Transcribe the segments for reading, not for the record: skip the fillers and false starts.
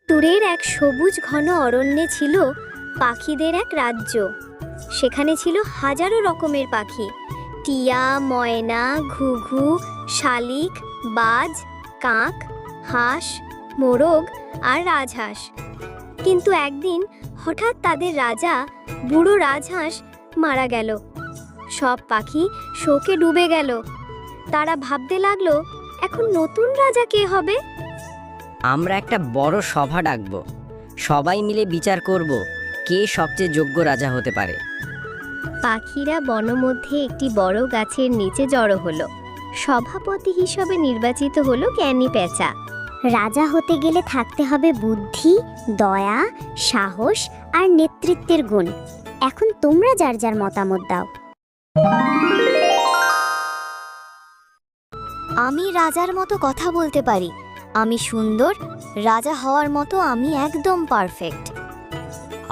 দূরের এক সবুজ ঘন অরণ্যে ছিল পাখিদের এক রাজ্য। সেখানে ছিল হাজারো রকমের পাখি, টিয়া, ময়না, ঘুঘু, শালিক, বাজ, কাক, হাঁস, মোরগ আর রাজহাঁস। কিন্তু একদিন হঠাৎ তাদের রাজা, বুড়ো রাজহাঁস, মারা গেল। সব পাখি শোকে ডুবে গেল। তারা ভাবতে লাগলো, এখন নতুন রাজা কে হবে? আমরা একটা বড় সভা ডাকব, সবাই মিলে বিচার করব কে সবচেয়ে যোগ্য রাজা হতে পারে। পাখিরা বনমধ্যে একটি বড় গাছের নিচে জড়ো হলো। সভাপতি হিসেবে নির্বাচিত হলো জ্ঞানী পেঁচা। রাজা হতে গেলে থাকতে হবে বুদ্ধি, দয়া, সাহস আর নেতৃত্বের গুণ। এখন তোমরা যার যার মতামত দাও। আমি রাজার মতো কথা বলতে পারি, আমি সুন্দর, রাজা হওয়ার মতো আমি একদম পারফেক্ট।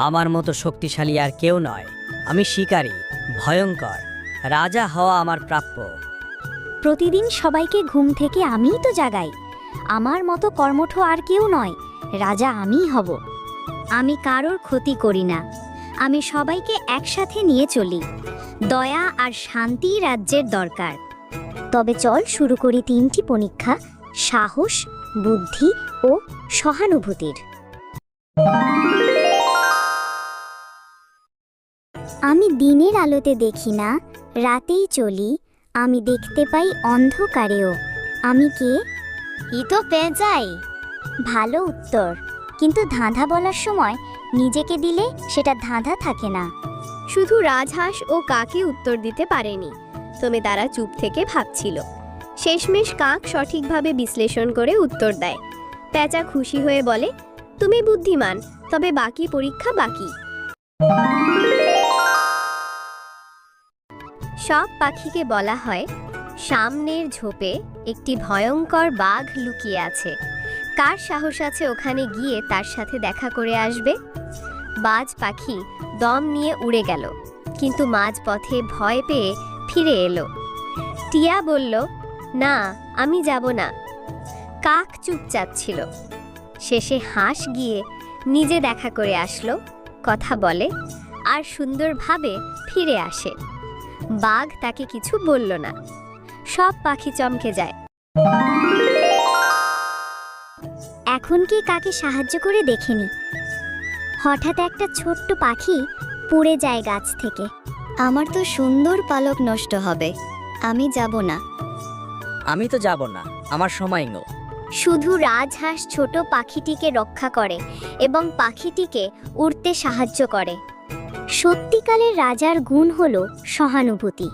আমার মতো শক্তিশালী আর কেউ নয়, আমি শিকারী, ভয়ঙ্কর, রাজা হওয়া আমার প্রাপ্য। প্রতিদিন সবাইকে ঘুম থেকে আমিই তো জাগাই। আমার মতো কর্মঠ আর কেউ নয়, রাজা আমিই হব। আমি কারোর ক্ষতি করি না, আমি সবাইকে একসাথে নিয়ে চলি। দয়া আর শান্তি রাজ্যের দরকার। তবে চল শুরু করি 3টি পরীক্ষা, সাহস, বুদ্ধি ও সহানুভূতির। আমি দিনের আলোতে দেখি না, রাতেই চলি। আমি দেখতে পাই অন্ধকারেও। আমি কে? ই তো পেঁচাই। ভালো উত্তর, কিন্তু ধাঁধা বলার সময় নিজেকে দিলে সেটা ধাঁধা থাকে না। শুধু রাজহাঁস ও কাকই উত্তর দিতে পারেনি, তবে তারা চুপ থেকে ভাবছিল। শেষমেশ কাক সঠিকভাবে বিশ্লেষণ করে উত্তর দেয়। পেঁচা খুশি হয়ে বলে, তুমি বুদ্ধিমান, তবে বাকি পরীক্ষা বাকি। সব পাখিকে বলা হয়, সামনের ঝোপে একটি ভয়ঙ্কর বাঘ লুকিয়ে আছে। কার সাহস আছে ওখানে গিয়ে তার সাথে দেখা করে আসবে? বাজ পাখি দম নিয়ে উড়ে গেল, কিন্তু মাঝপথে ভয় পেয়ে ফিরে এলো। টিয়া বলল, না, আমি যাব না। কাক চুপচাপ ছিল। শেষে হাঁস গিয়ে নিজে দেখা করে আসলো, কথা বলে আর সুন্দরভাবে ফিরে আসে। বাঘ তাকে কিছু বলল না। সব পাখি চমকে যায়। এখন কি কাকে সাহায্য করে দেখেনি? হঠাৎ একটা ছোট্ট পাখি পড়ে যায় গাছ থেকে। আমার তো সুন্দর পালক নষ্ট হবে, আমি যাব না। আমি তো যাব না, আমার সময় নেই। শুধু রাজহাঁস ছোট পাখিটিকে রক্ষা করে এবং পাখিটিকে উড়তে সাহায্য করে। সত্যিকারের রাজার গুণ হলো সহানুভূতি।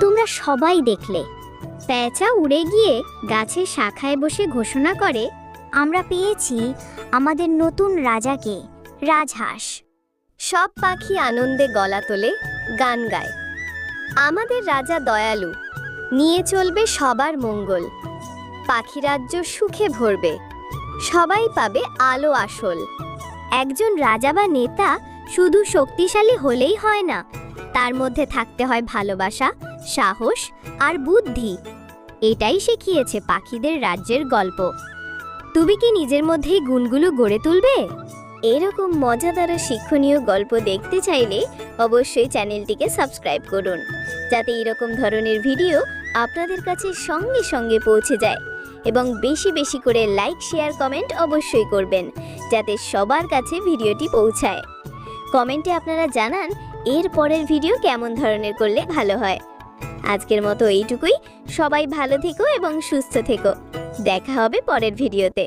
তোমরা সবাই দেখলে। পেঁচা উড়ে গিয়ে গাছের শাখায় বসে ঘোষণা করে, আমরা পেয়েছি আমাদের নতুন রাজাকে, রাজহাঁস। সব পাখি আনন্দে গলা তোলে, গান গায়। আমাদের রাজা দয়ালু, নিয়ে চলবে সবার মঙ্গল। পাখি রাজ্য সুখে ভরবে, সবাই পাবে আলো আসল। একজন রাজা বা নেতা শুধু শক্তিশালী হলেই হয় না, তার মধ্যে থাকতে হয় ভালোবাসা, সাহস আর বুদ্ধি। এটাই শিখিয়েছে পাখিদের রাজ্যের গল্প। তুমি কি নিজের মধ্যে এই গুণগুলো গড়ে তুলবে? এরকম মজাদার ও শিক্ষণীয় গল্প দেখতে চাইলে অবশ্যই চ্যানেলটিকে সাবস্ক্রাইব করুন, যাতে এরকম ধরনের ভিডিও আপনাদের কাছে সঙ্গে সঙ্গে পৌঁছে যায়। এবং বেশি বেশি করে লাইক, শেয়ার, কমেন্ট অবশ্যই করবেন, যাতে সবার কাছে ভিডিওটি পৌঁছায়। কমেন্টে আপনারা জানান এর পরের ভিডিও কেমন ধরনের করলে ভালো হয়। আজকের মতো এইটুকুই। সবাই ভালো থেকো এবং সুস্থ থেকো। দেখা হবে পরের ভিডিওতে।